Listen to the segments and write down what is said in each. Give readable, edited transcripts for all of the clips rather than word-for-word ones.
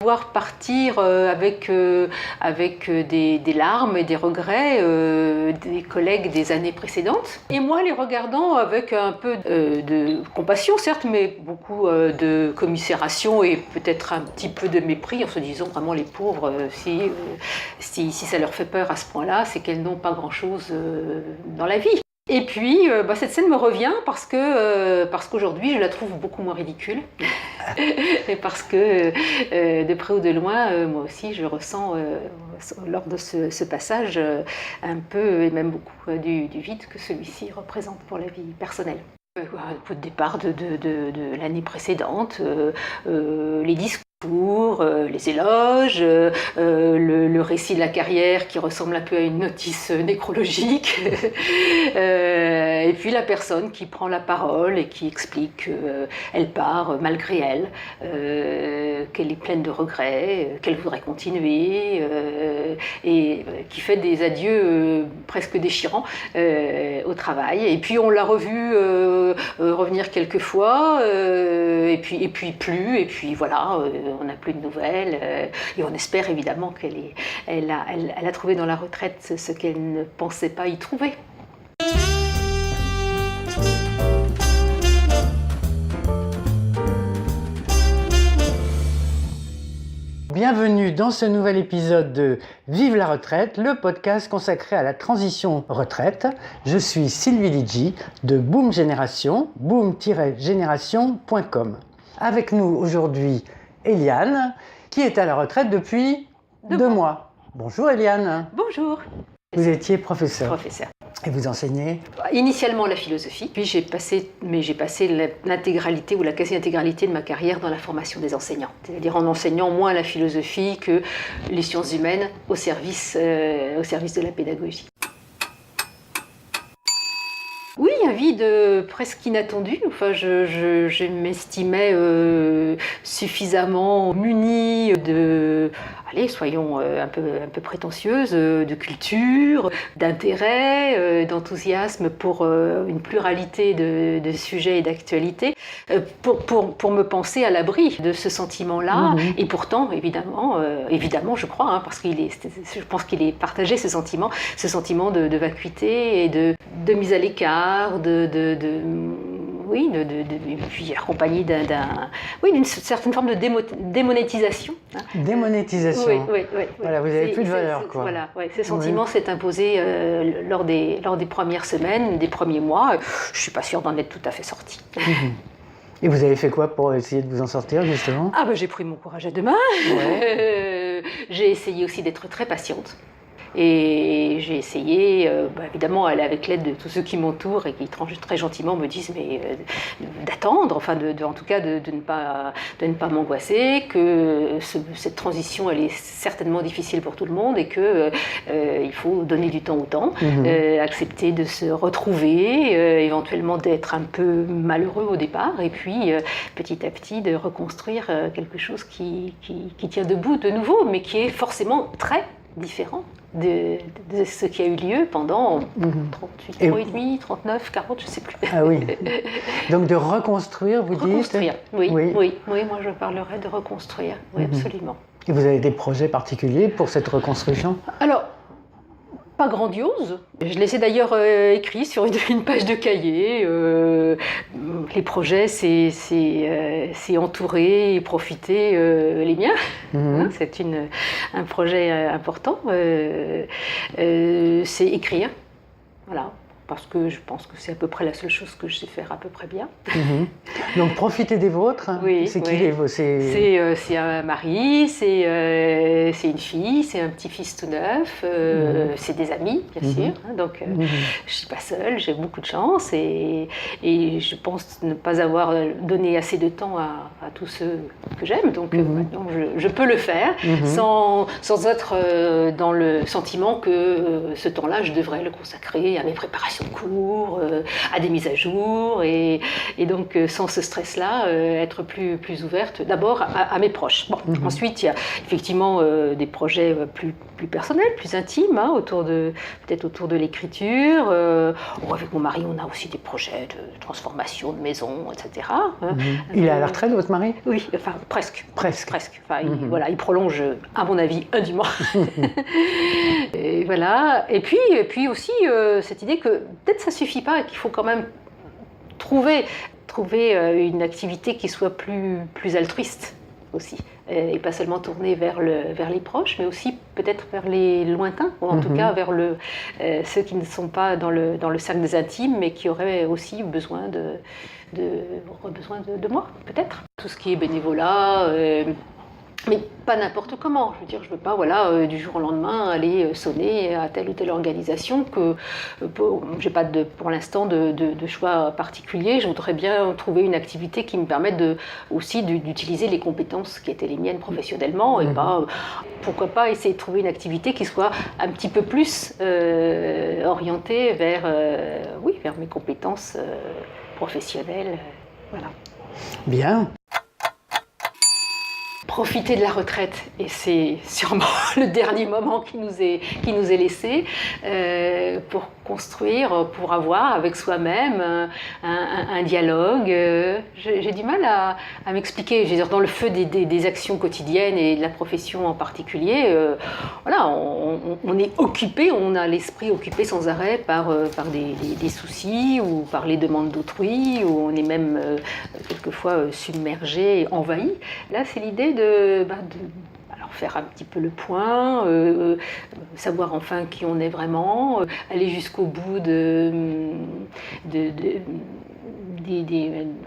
Pouvoir partir avec des larmes et des regrets des collègues des années précédentes. Et moi, les regardant avec un peu de compassion, certes, mais beaucoup de commisération et peut-être un petit peu de mépris, en se disant vraiment les pauvres, si ça leur fait peur à ce point-là, c'est qu'elles n'ont pas grand-chose dans la vie. Et puis, cette scène me revient parce qu'aujourd'hui, je la trouve beaucoup moins ridicule. Et parce que, de près ou de loin, moi aussi, je ressens, lors de ce passage, un peu, et même beaucoup, du vide que celui-ci représente pour la vie personnelle. Au départ de l'année précédente, les discours, les éloges, le récit de la carrière qui ressemble un peu à une notice nécrologique, et puis la personne qui prend la parole et qui explique qu'elle part malgré elle, qu'elle est pleine de regrets, qu'elle voudrait continuer, et qui fait des adieux presque déchirants au travail. Et puis on l'a revue revenir quelques fois, et puis plus, et puis voilà. On n'a plus de nouvelles et on espère évidemment qu'elle a trouvé dans la retraite ce qu'elle ne pensait pas y trouver. Bienvenue dans ce nouvel épisode de Vive la retraite, le podcast consacré à la transition retraite. Je suis Sylvie Lidji de Boom Génération, boom-génération.com. Avec nous aujourd'hui, Eliane, qui est à la retraite depuis 2 mois. Bonjour Eliane. Bonjour. Vous étiez professeure. Professeur. Et vous enseignez? Initialement la philosophie, puis j'ai passé l'intégralité ou la quasi-intégralité de ma carrière dans la formation des enseignants. C'est-à-dire en enseignant moins la philosophie que les sciences humaines au service de la pédagogie. Oui, un vide presque inattendu. Enfin, je m'estimais suffisamment munie de, soyons un peu prétentieuses, de culture, d'intérêt, d'enthousiasme pour une pluralité de sujets et d'actualités, pour me penser à l'abri de ce sentiment-là. Et pourtant, évidemment, je crois, parce je pense qu'il est partagé, ce sentiment de vacuité et de mise à l'écart, puis accompagné d'une certaine forme de démonétisation. Démonétisation. Oui. Voilà, vous n'avez plus de valeur, quoi. Voilà, ce sentiment s'est imposé lors des premières semaines, des premiers mois. Je ne suis pas sûre d'en être tout à fait sortie. Et vous avez fait quoi pour essayer de vous en sortir, justement? J'ai pris mon courage à deux mains. Ouais. J'ai essayé aussi d'être très patiente. Et j'ai essayé, évidemment, avec l'aide de tous ceux qui m'entourent et qui très gentiment me disent d'attendre, en tout cas de ne pas m'angoisser, que cette transition elle est certainement difficile pour tout le monde et que il faut donner du temps au temps, accepter de se retrouver, éventuellement d'être un peu malheureux au départ et puis petit à petit de reconstruire quelque chose qui tient debout de nouveau, mais qui est forcément très différent de ce qui a eu lieu pendant 38 ans et demi, 39, 40, je ne sais plus. Ah oui. Donc de reconstruire, vous dites? Reconstruire, oui, moi je parlerais de reconstruire, oui, absolument. Et vous avez des projets particuliers pour cette reconstruction? Alors, pas grandiose. Je les ai d'ailleurs écrits sur une page de cahier. Les projets, c'est entourer et profiter les miens. C'est un projet important. C'est écrire. Voilà. Parce que je pense que c'est à peu près la seule chose que je sais faire à peu près bien. Donc profiter des vôtres, c'est qui les vôtres? C'est un mari, c'est une fille, c'est un petit-fils tout neuf, c'est des amis, bien sûr. Donc je ne suis pas seule, j'ai beaucoup de chance et je pense ne pas avoir donné assez de temps à tous ceux que j'aime. Donc maintenant je peux le faire sans être dans le sentiment que ce temps-là, je devrais le consacrer à mes préparations formations de cours, à des mises à jour, et donc sans ce stress-là, être plus ouverte d'abord à mes proches. Bon, ensuite, il y a effectivement des projets plus personnels, plus intimes, hein, peut-être autour de l'écriture. Avec mon mari, on a aussi des projets de transformation de maison, etc. Il est à la retraite, votre mari? Oui, enfin presque. Presque. Enfin, il prolonge, à mon avis, indûment. Et voilà. Et puis aussi cette idée que peut-être ça suffit pas et qu'il faut quand même trouver une activité qui soit plus altruiste aussi, et pas seulement tournée vers les proches, mais aussi peut-être vers les lointains, ou en tout cas vers ceux qui ne sont pas dans le cercle des intimes, mais qui auraient aussi besoin de moi, peut-être. Tout ce qui est bénévolat, mais pas n'importe comment. Je veux dire, je ne veux pas, du jour au lendemain, aller sonner à telle ou telle organisation que je n'ai pas pour l'instant de choix particulier. Je voudrais bien trouver une activité qui me permette aussi d'utiliser les compétences qui étaient les miennes professionnellement, et pas, pourquoi pas, essayer de trouver une activité qui soit un petit peu plus orientée vers mes compétences professionnelles. Voilà. Bien. Profiter de la retraite, et c'est sûrement le dernier moment qui nous est laissé, pour construire, pour avoir avec soi-même un dialogue. J'ai du mal à m'expliquer. Je veux dire, dans le feu des actions quotidiennes et de la profession en particulier, on est occupé, on a l'esprit occupé sans arrêt par des soucis ou par les demandes d'autrui, ou on est même quelquefois submergé, envahi. Là, c'est l'idée de faire un petit peu le point, savoir enfin qui on est vraiment, aller jusqu'au bout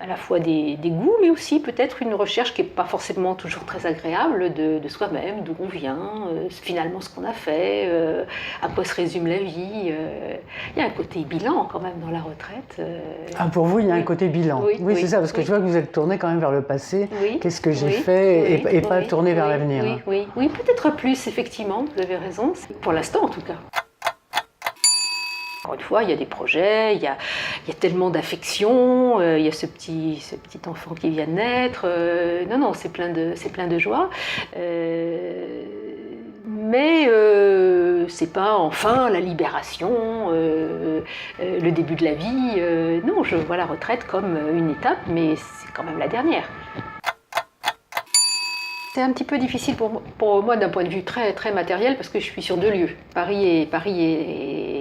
à la fois des goûts, mais aussi peut-être une recherche qui n'est pas forcément toujours très agréable de soi-même, d'où on vient, finalement ce qu'on a fait, à quoi se résume la vie. Il y a un côté bilan quand même dans la retraite. Pour vous, il y a un côté bilan. Oui, c'est ça, parce que je vois que vous êtes tourné quand même vers le passé. Qu'est-ce que j'ai fait, et pas tourné vers l'avenir. Oui, peut-être plus, effectivement, vous avez raison, pour l'instant en tout cas. Encore une fois, il y a des projets, il y a tellement d'affection, il y a ce petit enfant qui vient de naître. Non, c'est plein de joie. Mais c'est pas enfin la libération, le début de la vie. Non, je vois la retraite comme une étape, mais c'est quand même la dernière. C'est un petit peu difficile pour moi d'un point de vue très, très matériel, parce que je suis sur 2 lieux, Paris et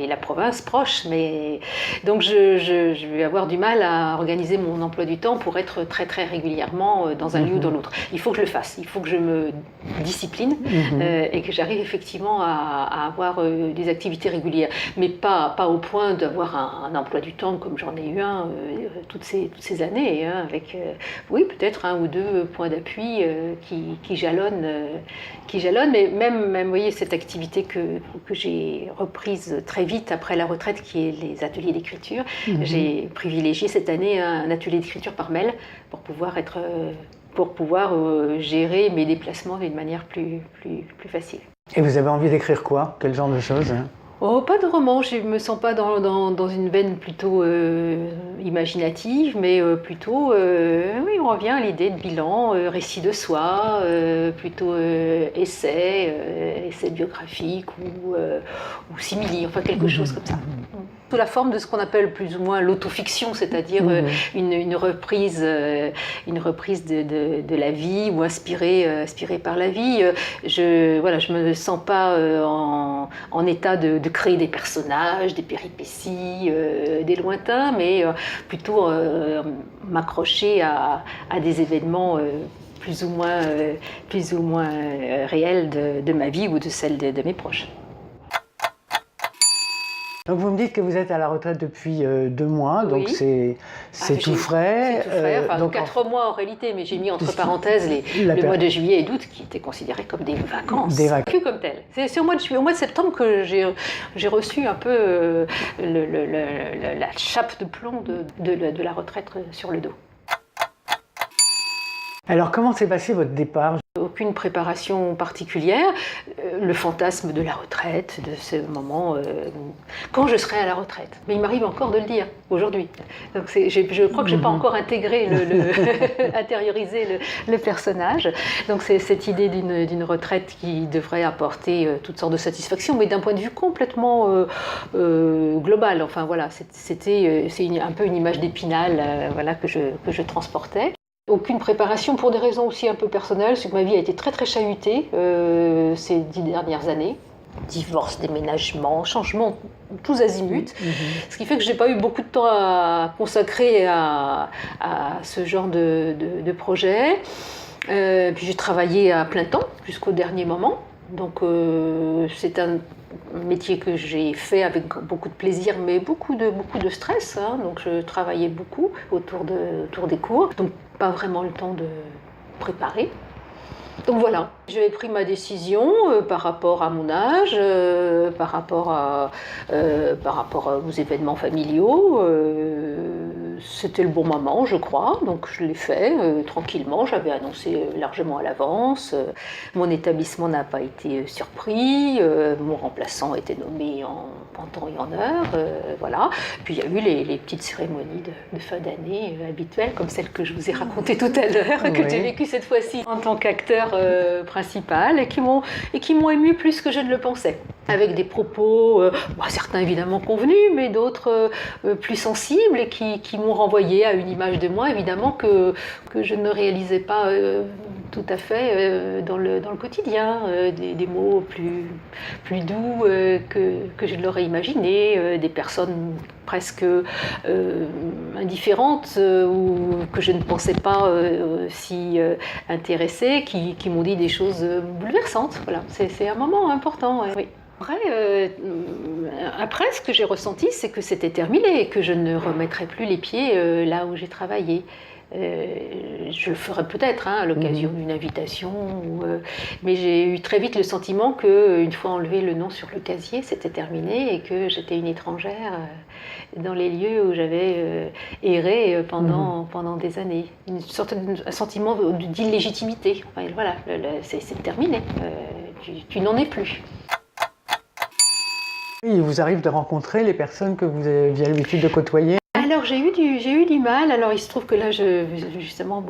la province proche, mais donc je vais avoir du mal à organiser mon emploi du temps pour être très, très régulièrement dans un lieu ou dans l'autre. Il faut que je le fasse, il faut que je me discipline et que j'arrive effectivement à avoir des activités régulières, mais pas au point d'avoir un emploi du temps comme j'en ai eu un toutes ces années, avec peut-être 1 ou 2 points d'appui qui jalonnent, mais même vous voyez, cette activité que j'ai reprise très vite après la retraite, qui est les ateliers d'écriture. J'ai privilégié cette année un atelier d'écriture par mail pour pouvoir gérer mes déplacements d'une manière plus facile. Et vous avez envie d'écrire quoi? Quel genre de choses? Pas de roman, je ne me sens pas dans une veine plutôt imaginative, mais plutôt, on revient à l'idée de bilan, récit de soi, plutôt essai biographique ou simili, enfin quelque chose comme ça. Sous la forme de ce qu'on appelle plus ou moins l'autofiction, c'est-à-dire une reprise de la vie, ou inspirée par la vie. Je me sens pas en état de créer des personnages, des péripéties, des lointains, mais plutôt m'accrocher à des événements plus ou moins réels de ma vie ou de celle de mes proches. Donc vous me dites que vous êtes à la retraite depuis 2 mois, donc c'est tout frais. C'est tout frais, donc 4 mois en réalité, mais j'ai mis entre parenthèses le mois de juillet et d'août qui étaient considérés comme des vacances. Plus comme telles. C'est au mois de septembre que j'ai reçu un peu la chape de plomb de la retraite sur le dos. Alors comment s'est passé votre départ? aucune préparation particulière. Le fantasme de la retraite, de ce moment quand je serai à la retraite. Mais il m'arrive encore de le dire aujourd'hui. Donc je crois que je n'ai pas encore intégré, intériorisé le personnage. Donc c'est cette idée d'une retraite qui devrait apporter toutes sortes de satisfactions, mais d'un point de vue complètement global. Enfin voilà, c'est un peu une image d'Épinal voilà, que je transportais. Aucune préparation pour des raisons aussi un peu personnelles, c'est que ma vie a été très très chahutée ces 10 dernières années. Divorce, déménagement, changement, tous azimuts. Ce qui fait que je n'ai pas eu beaucoup de temps à consacrer à ce genre de projet. Puis j'ai travaillé à plein temps jusqu'au dernier moment. Donc c'est un métier que j'ai fait avec beaucoup de plaisir, mais beaucoup de stress. Hein. Donc je travaillais beaucoup autour des cours. Donc pas vraiment le temps de préparer. Donc voilà, j'avais pris ma décision par rapport à mon âge, par rapport aux événements familiaux. C'était le bon moment, je crois, donc je l'ai fait tranquillement. J'avais annoncé largement à l'avance. Mon établissement n'a pas été surpris. Mon remplaçant a été nommé en temps et en heure. Voilà. Puis il y a eu les petites cérémonies de fin d'année habituelles, comme celle que je vous ai racontée tout à l'heure, que j'ai vécue cette fois-ci en tant qu'acteur principal et qui m'ont ému plus que je ne le pensais, avec des propos, certains évidemment convenus, mais d'autres plus sensibles et qui m'ont renvoyé à une image de moi évidemment que je ne réalisais pas tout à fait dans le quotidien, des mots plus doux que je l'aurais imaginé, des personnes presque indifférentes ou que je ne pensais pas si intéressées, qui m'ont dit des choses bouleversantes. Voilà, c'est un moment important. Oui. Après, ce que j'ai ressenti, c'est que c'était terminé et que je ne remettrais plus les pieds là où j'ai travaillé. Je le ferai peut-être à l'occasion d'une invitation, mais j'ai eu très vite le sentiment qu'une fois enlevé le nom sur le casier, c'était terminé et que j'étais une étrangère dans les lieux où j'avais erré pendant des années. Un sentiment d'illégitimité. Enfin, voilà, c'est terminé, tu n'en es plus. Il vous arrive de rencontrer les personnes que vous aviez l'habitude de côtoyer? Alors j'ai eu du mal. Alors il se trouve que là, justement,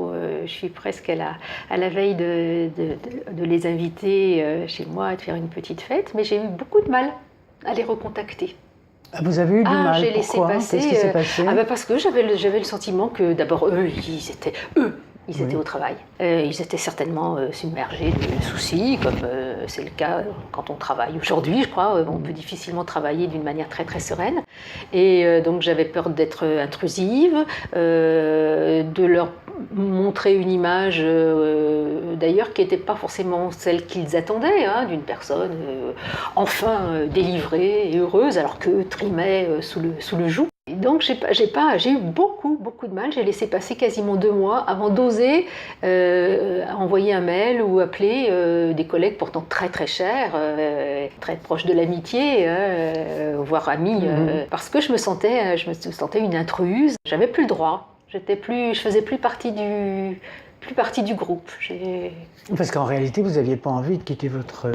je suis presque à la veille de les inviter chez moi, de faire une petite fête, mais j'ai eu beaucoup de mal à les recontacter. Vous avez eu du mal? J'ai laissé passer. Qu'est-ce qui s'est passé? Parce que j'avais le sentiment que d'abord ils étaient au travail. Ils étaient certainement submergés de soucis, comme c'est le cas quand on travaille aujourd'hui, je crois. On peut difficilement travailler d'une manière très très sereine. Et donc j'avais peur d'être intrusive, de leur montrer une image d'ailleurs qui n'était pas forcément celle qu'ils attendaient, d'une personne enfin délivrée et heureuse, alors qu'eux trimaient sous le joug. Donc j'ai eu beaucoup de mal, j'ai laissé passer quasiment 2 mois avant d'oser envoyer un mail ou appeler des collègues pourtant très très chers, très proches de l'amitié, voire amis, parce que je me sentais une intruse, j'avais plus le droit, je faisais plus partie du groupe. Parce qu'en réalité vous n'aviez pas envie de quitter votre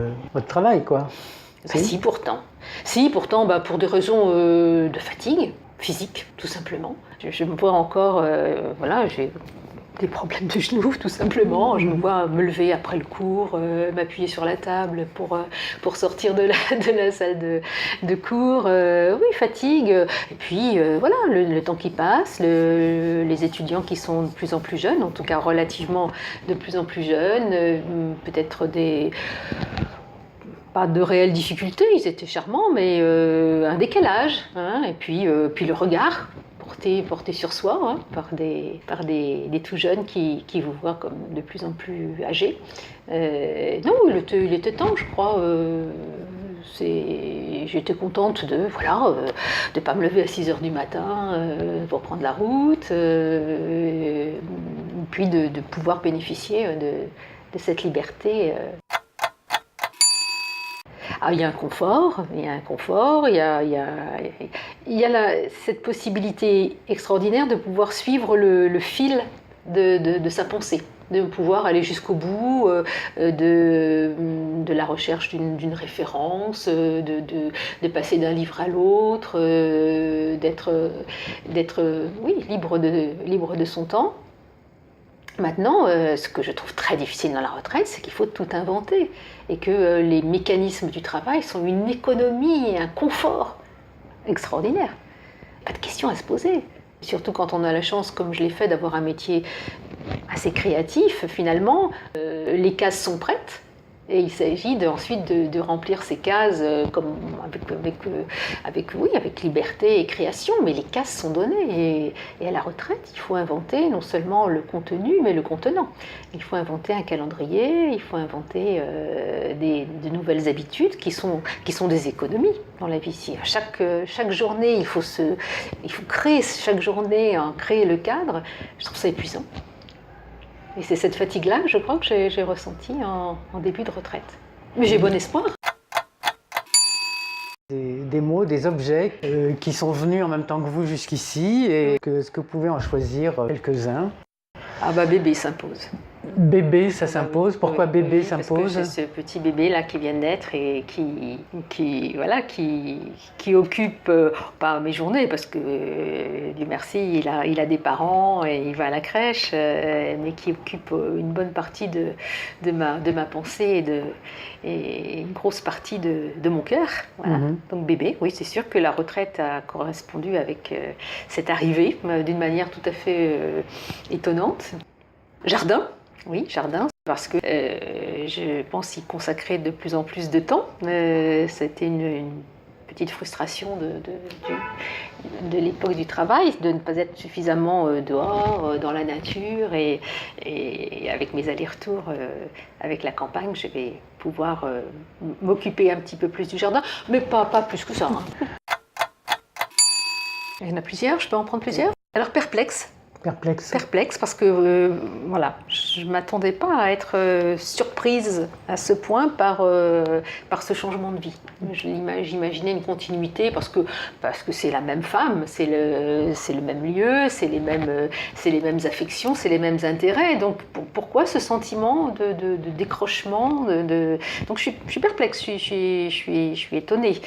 travail, quoi. Si pourtant, pour des raisons de fatigue physique, tout simplement. Je me vois encore, j'ai des problèmes de genoux, tout simplement. Je me vois me lever après le cours, m'appuyer sur la table pour sortir de la salle de cours. Fatigue. Et puis, le temps qui passe, les étudiants qui sont de plus en plus jeunes, en tout cas relativement de plus en plus jeunes, peut-être pas de réelles difficultés, ils étaient charmants, mais un décalage, et puis le regard porté sur soi, par des tout jeunes qui vous voient comme de plus en plus âgés. Non, il était temps, je crois. J'étais contente de pas me lever à 6h du matin pour prendre la route, puis de pouvoir bénéficier de cette liberté. Il y a un confort, il y a cette possibilité extraordinaire de pouvoir suivre le fil de sa pensée. de pouvoir aller jusqu'au bout de la recherche d'une référence, de passer d'un livre à l'autre, d'être oui, libre de son temps. Maintenant, ce que je trouve très difficile dans la retraite, c'est qu'il faut tout inventer et que les mécanismes du travail sont une économie et un confort extraordinaire. Pas de questions à se poser. Surtout quand on a la chance, comme je l'ai fait, d'avoir un métier assez créatif, finalement, les cases sont prêtes. Et il s'agit ensuite de remplir ces cases comme avec liberté et création, mais les cases sont données. Et à la retraite, il faut inventer non seulement le contenu, mais le contenant. Il faut inventer un calendrier, il faut inventer de nouvelles habitudes qui sont des économies dans la vie. Chaque journée, il faut créer chaque journée, créer le cadre. Je trouve ça épuisant. Et c'est cette fatigue-là que je crois que j'ai ressentie en début de retraite. Mais j'ai bon espoir. Des mots, des objets qui sont venus en même temps que vous jusqu'ici, et est-ce que vous pouvez en choisir quelques-uns? Ah bah bébé s'impose. Bébé, ça s'impose. Pourquoi bébé s'impose? Parce que c'est ce petit bébé là qui vient de naître et qui occupe pas mes journées, parce que Dieu merci, il a des parents et il va à la crèche, mais qui occupe une bonne partie de ma pensée et une grosse partie de mon cœur. Voilà. Donc bébé, oui, c'est sûr que la retraite a correspondu avec cette arrivée d'une manière tout à fait étonnante. Jardin. Oui, jardin, parce que je pense y consacrer de plus en plus de temps. C'était une petite frustration de l'époque du travail, de ne pas être suffisamment dehors, dans la nature, et avec mes allers-retours avec la campagne, je vais pouvoir m'occuper un petit peu plus du jardin, mais pas plus que ça. Hein. Il y en a plusieurs, je peux en prendre plusieurs. Alors perplexe. Perplexe parce que voilà, je ne m'attendais pas à être surprise à ce point par ce changement de vie. J'imaginais une continuité parce que c'est la même femme, c'est le même lieu, c'est les mêmes affections, c'est les mêmes intérêts. Donc pourquoi ce sentiment de décrochement Donc je suis perplexe, je suis étonnée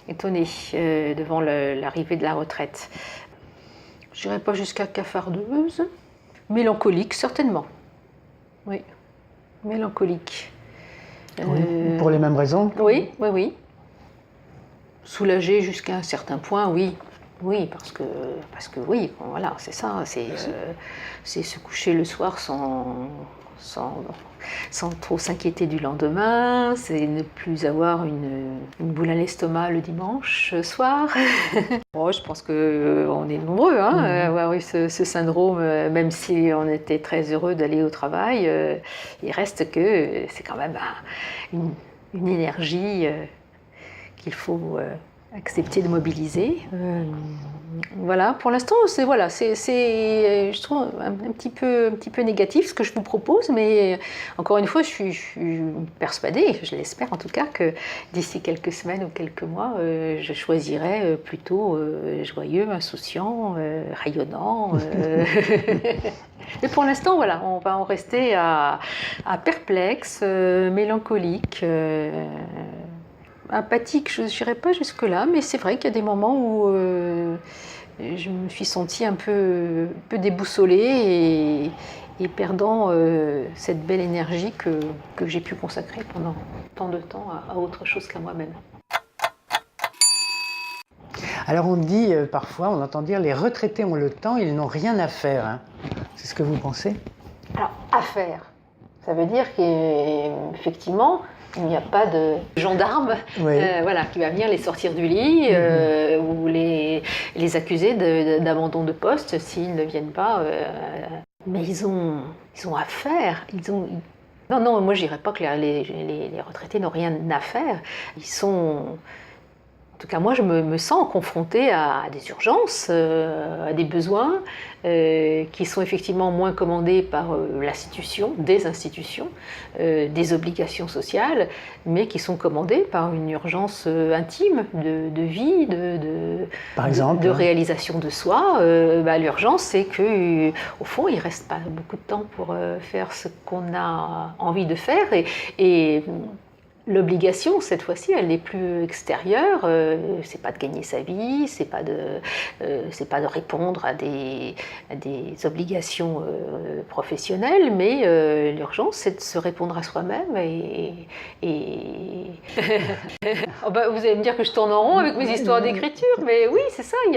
devant l'arrivée de la retraite. Je n'irai pas jusqu'à cafardeuse. Mélancolique, certainement. Oui, mélancolique. Oui, pour les mêmes raisons? Oui. Soulagée jusqu'à un certain point, oui. Oui, parce que oui, voilà, c'est ça. C'est se coucher le soir sans trop s'inquiéter du lendemain, c'est ne plus avoir une boule à l'estomac le dimanche soir. Oh, je pense qu'on est nombreux à avoir eu ce syndrome, même si on était très heureux d'aller au travail, il reste que c'est quand même une énergie qu'il faut accepter de mobiliser. Voilà, pour l'instant, c'est je trouve un petit peu négatif ce que je vous propose, mais encore une fois, je suis persuadée, je l'espère en tout cas, que d'ici quelques semaines ou quelques mois, je choisirai plutôt joyeux, insouciant, rayonnant. Mais pour l'instant, voilà, on va en rester à perplexe, mélancolique. Apathique, je n'irai pas jusque-là, mais c'est vrai qu'il y a des moments où je me suis sentie un peu déboussolée et perdant cette belle énergie que j'ai pu consacrer pendant tant de temps à autre chose qu'à moi-même. Alors on dit parfois, on entend dire, les retraités ont le temps, ils n'ont rien à faire. Hein. C'est ce que vous pensez? Alors, à faire, ça veut dire qu'effectivement, il n'y a pas de gendarme qui va venir les sortir du lit ou les accuser d'abandon de poste s'ils ne viennent pas. Mais ils ont à faire. Non, moi je dirais pas que les retraités n'ont rien à faire. Ils sont En tout cas, moi, je me sens confrontée à des urgences, à des besoins qui sont effectivement moins commandés par l'institution, des institutions, des obligations sociales, mais qui sont commandés par une urgence intime de vie, Par exemple, de réalisation de soi. L'urgence, c'est que, au fond, il ne reste pas beaucoup de temps pour faire ce qu'on a envie de faire et l'obligation, cette fois-ci, elle n'est plus extérieure. C'est pas de gagner sa vie, c'est pas de répondre à des obligations professionnelles, mais l'urgence, c'est de se répondre à soi-même. Oh bah, vous allez me dire que je tourne en rond avec mes histoires d'écriture, mais oui, c'est ça. Il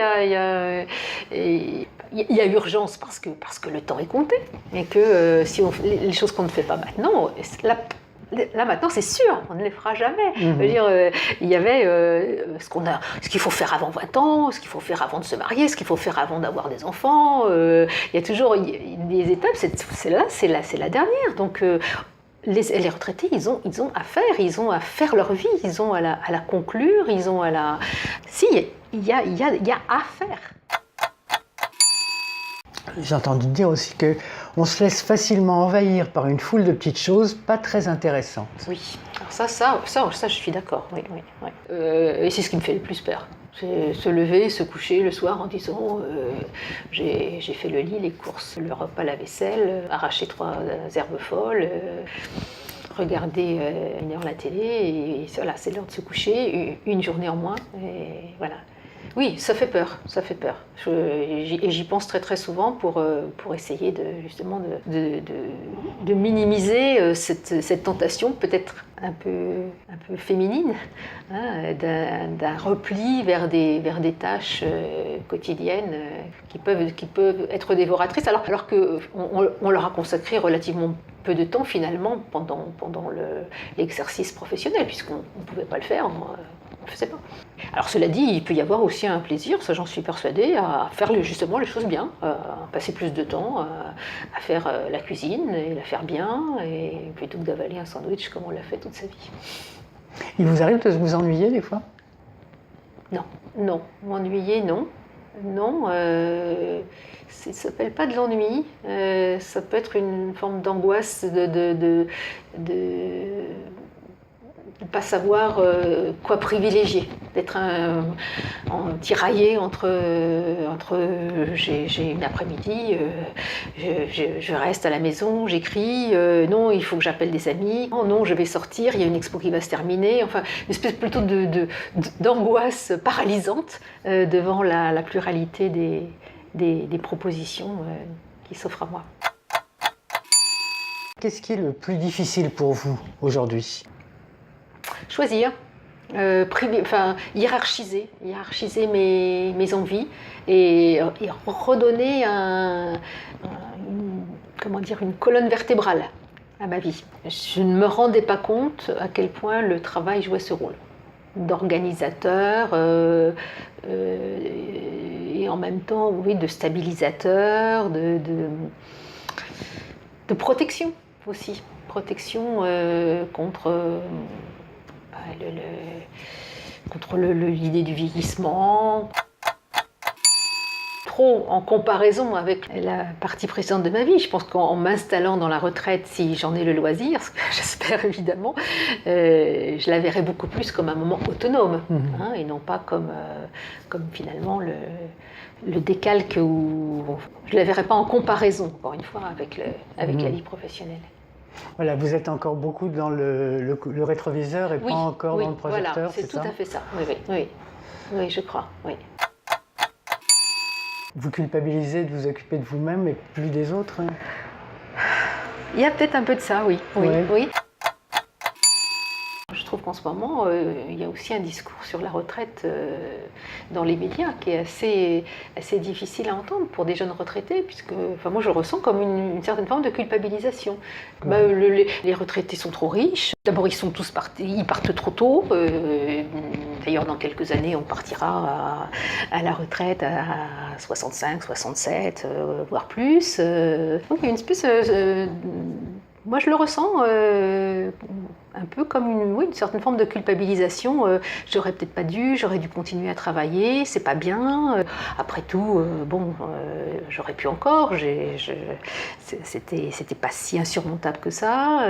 y a urgence parce que le temps est compté et que si on fait les choses qu'on ne fait pas maintenant, là maintenant c'est sûr, on ne les fera jamais. Je veux dire, il y avait ce qu'il faut faire avant 20 ans, ce qu'il faut faire avant de se marier, ce qu'il faut faire avant d'avoir des enfants. Il y a toujours des étapes, c'est la dernière. Donc les retraités, ils ont à faire leur vie, ils ont à la conclure, ils ont à la... Si, il y a à faire. J'ai entendu dire aussi qu'on se laisse facilement envahir par une foule de petites choses pas très intéressantes. Oui, alors ça je suis d'accord, oui. Et c'est ce qui me fait le plus peur. C'est se lever, se coucher le soir en disant j'ai fait le lit, les courses, le repas, la vaisselle, arracher 3 herbes folles, regarder 1 heure la télé, et voilà, c'est l'heure de se coucher, une journée en moins, et voilà. Oui, ça fait peur. Et j'y pense très très souvent pour essayer justement de minimiser cette tentation, peut-être un peu féminine, hein, d'un repli vers des tâches quotidiennes qui peuvent être dévoratrices, alors qu'on leur a consacré relativement peu de temps finalement pendant l'exercice professionnel, puisqu'on ne pouvait pas le faire. On ne faisait pas. Alors cela dit, il peut y avoir aussi un plaisir, ça j'en suis persuadée, à faire justement les choses bien, à passer plus de temps à faire la cuisine et la faire bien, et plutôt que d'avaler un sandwich comme on l'a fait toute sa vie. Il vous arrive de vous ennuyer des fois ? Non, m'ennuyer non. Non, ça ne s'appelle pas de l'ennui, ça peut être une forme d'angoisse de ne pas savoir quoi privilégier, d'être tiraillé entre j'ai une après-midi, je reste à la maison, j'écris, non, il faut que j'appelle des amis, oh, non, je vais sortir, il y a une expo qui va se terminer, enfin, une espèce plutôt d'angoisse paralysante devant la pluralité des propositions qui s'offrent à moi. Qu'est-ce qui est le plus difficile pour vous aujourd'hui ? Choisir, hiérarchiser mes envies et redonner une colonne vertébrale à ma vie. Je ne me rendais pas compte à quel point le travail jouait ce rôle d'organisateur et en même temps, oui, de stabilisateur, de protection aussi. Protection contre l'idée du vieillissement. Trop en comparaison avec la partie précédente de ma vie. Je pense qu'en m'installant dans la retraite, si j'en ai le loisir, ce que j'espère évidemment, je la verrai beaucoup plus comme un moment autonome, hein, et non pas comme finalement le décalque où je ne la verrai pas en comparaison, encore une fois, avec la vie professionnelle. Voilà, vous êtes encore beaucoup dans le rétroviseur et pas encore dans le projecteur, voilà, c'est tout à fait ça. Oui, je crois, oui. Vous culpabilisez de vous occuper de vous-même et plus des autres, hein ? Il y a peut-être un peu de ça, oui. Ouais. Je trouve qu'en ce moment, il y a aussi un discours sur la retraite dans les médias qui est assez difficile à entendre pour des jeunes retraités, puisque moi je ressens comme une certaine forme de culpabilisation. Les retraités sont trop riches. D'abord, ils partent trop tôt. D'ailleurs, dans quelques années, on partira à la retraite à 65, 67, voire plus. Donc il y a une espèce Moi, je le ressens un peu comme une certaine forme de culpabilisation. J'aurais peut-être pas dû, j'aurais dû continuer à travailler, c'est pas bien. Après tout, j'aurais pu encore. C'était pas si insurmontable que ça.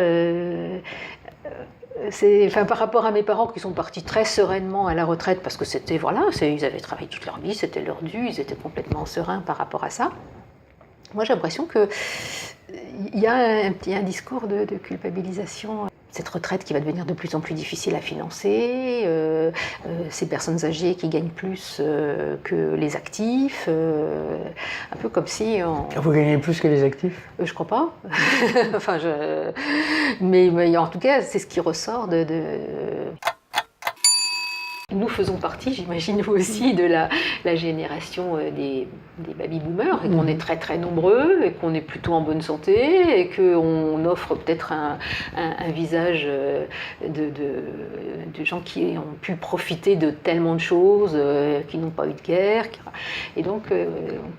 Par rapport à mes parents qui sont partis très sereinement à la retraite parce que ils avaient travaillé toute leur vie, c'était leur dû, ils étaient complètement sereins par rapport à ça. Moi, j'ai l'impression qu'il y a un discours de culpabilisation. Cette retraite qui va devenir de plus en plus difficile à financer, ces personnes âgées qui gagnent plus que les actifs, un peu comme si... Vous gagnez plus que les actifs ? Je crois pas. Mais en tout cas, c'est ce qui ressort de... Nous faisons partie, j'imagine vous aussi, de la génération des baby-boomers, et qu'on est très très nombreux, et qu'on est plutôt en bonne santé, et qu'on offre peut-être un visage de gens qui ont pu profiter de tellement de choses, qui n'ont pas eu de guerre. Et donc,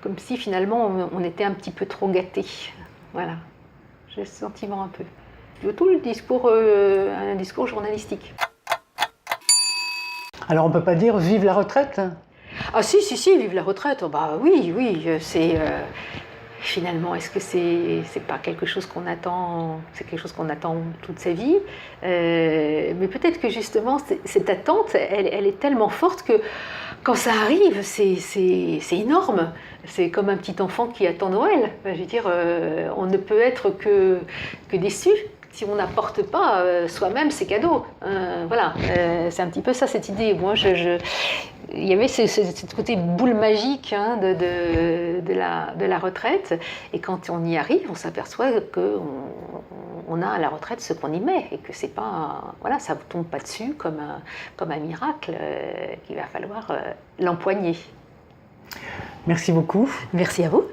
comme si finalement on était un petit peu trop gâtés. Voilà, j'ai ce sentiment un peu. Surtout un discours journalistique. Alors on ne peut pas dire vive la retraite ? Ah si, vive la retraite. Bah oui, c'est... Finalement, est-ce que c'est pas quelque chose qu'on attend, c'est quelque chose qu'on attend toute sa vie, mais peut-être que justement cette attente, elle est tellement forte que quand ça arrive, c'est énorme. C'est comme un petit enfant qui attend Noël. Je veux dire, on ne peut être que déçu. Si on n'apporte pas soi-même ses cadeaux. Voilà, c'est un petit peu ça cette idée. Moi, il y avait ce côté boule magique de la retraite, et quand on y arrive, on s'aperçoit qu'on a à la retraite ce qu'on y met, et que c'est pas, ça vous tombe pas dessus comme un miracle, qu'il va falloir l'empoigner. Merci beaucoup. Merci à vous.